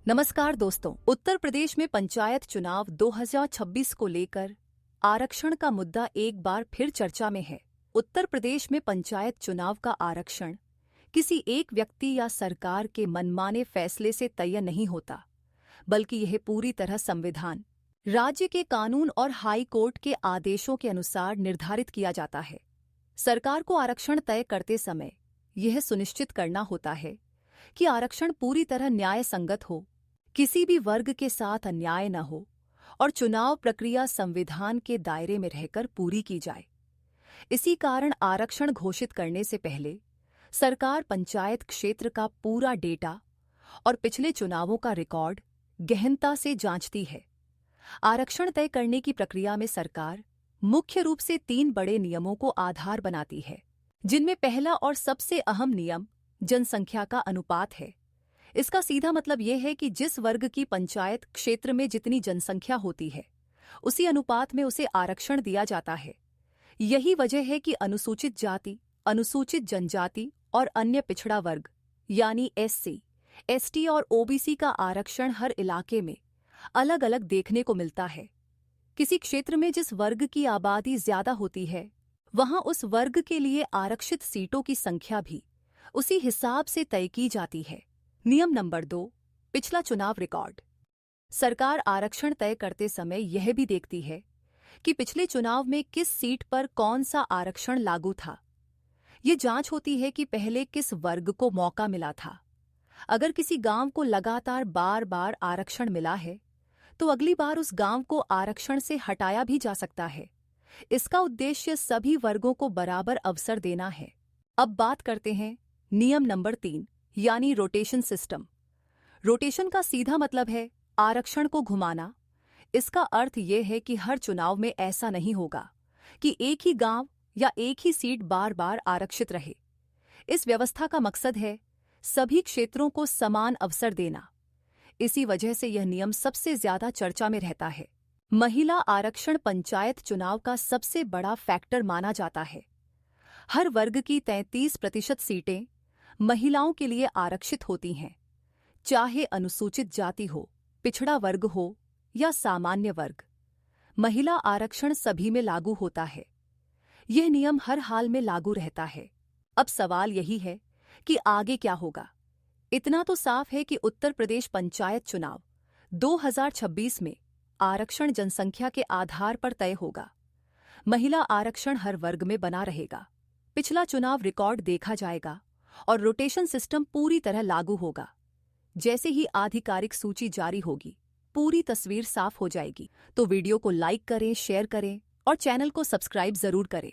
नमस्कार दोस्तों। उत्तर प्रदेश में पंचायत चुनाव 2026 को लेकर आरक्षण का मुद्दा एक बार फिर चर्चा में है। उत्तर प्रदेश में पंचायत चुनाव का आरक्षण किसी एक व्यक्ति या सरकार के मनमाने फैसले से तय नहीं होता, बल्कि यह पूरी तरह संविधान, राज्य के कानून और हाई कोर्ट के आदेशों के अनुसार निर्धारित किया जाता है। सरकार को आरक्षण तय करते समय यह सुनिश्चित करना होता है कि आरक्षण पूरी तरह न्याय संगत हो, किसी भी वर्ग के साथ अन्याय न हो और चुनाव प्रक्रिया संविधान के दायरे में रहकर पूरी की जाए। इसी कारण आरक्षण घोषित करने से पहले सरकार पंचायत क्षेत्र का पूरा डेटा और पिछले चुनावों का रिकॉर्ड गहनता से जांचती है। आरक्षण तय करने की प्रक्रिया में सरकार मुख्य रूप से 3 बड़े नियमों को आधार बनाती है, जिनमें पहला और सबसे अहम नियम जनसंख्या का अनुपात है। इसका सीधा मतलब यह है कि जिस वर्ग की पंचायत क्षेत्र में जितनी जनसंख्या होती है, उसी अनुपात में उसे आरक्षण दिया जाता है। यही वजह है कि अनुसूचित जाति, अनुसूचित जनजाति और अन्य पिछड़ा वर्ग यानी एससी, एसटी और ओबीसी का आरक्षण हर इलाके में अलग अलग देखने को मिलता है। किसी क्षेत्र में जिस वर्ग की आबादी ज्यादा होती है, वहां उस वर्ग के लिए आरक्षित सीटों की संख्या भी उसी हिसाब से तय की जाती है। नियम नंबर 2, पिछला चुनाव रिकॉर्ड। सरकार आरक्षण तय करते समय यह भी देखती है कि पिछले चुनाव में किस सीट पर कौन सा आरक्षण लागू था। ये जांच होती है कि पहले किस वर्ग को मौका मिला था। अगर किसी गांव को लगातार बार बार आरक्षण मिला है, तो अगली बार उस गांव को आरक्षण से हटाया भी जा सकता है। इसका उद्देश्य सभी वर्गों को बराबर अवसर देना है। अब बात करते हैं नियम नंबर 3 यानी रोटेशन सिस्टम। रोटेशन का सीधा मतलब है आरक्षण को घुमाना। इसका अर्थ यह है कि हर चुनाव में ऐसा नहीं होगा कि एक ही गांव या एक ही सीट बार बार आरक्षित रहे। इस व्यवस्था का मकसद है सभी क्षेत्रों को समान अवसर देना। इसी वजह से यह नियम सबसे ज्यादा चर्चा में रहता है। महिला आरक्षण पंचायत चुनाव का सबसे बड़ा फैक्टर माना जाता है। हर वर्ग की 33% सीटें महिलाओं के लिए आरक्षित होती हैं, चाहे अनुसूचित जाति हो, पिछड़ा वर्ग हो या सामान्य वर्ग। महिला आरक्षण सभी में लागू होता है। यह नियम हर हाल में लागू रहता है। अब सवाल यही है कि आगे क्या होगा। इतना तो साफ है कि उत्तर प्रदेश पंचायत चुनाव 2026 में आरक्षण जनसंख्या के आधार पर तय होगा। महिला आरक्षण हर वर्ग में बना रहेगा। पिछला चुनाव रिकॉर्ड देखा जाएगा और रोटेशन सिस्टम पूरी तरह लागू होगा। जैसे ही आधिकारिक सूची जारी होगी, पूरी तस्वीर साफ हो जाएगी। तो वीडियो को लाइक करें, शेयर करें और चैनल को सब्सक्राइब जरूर करें।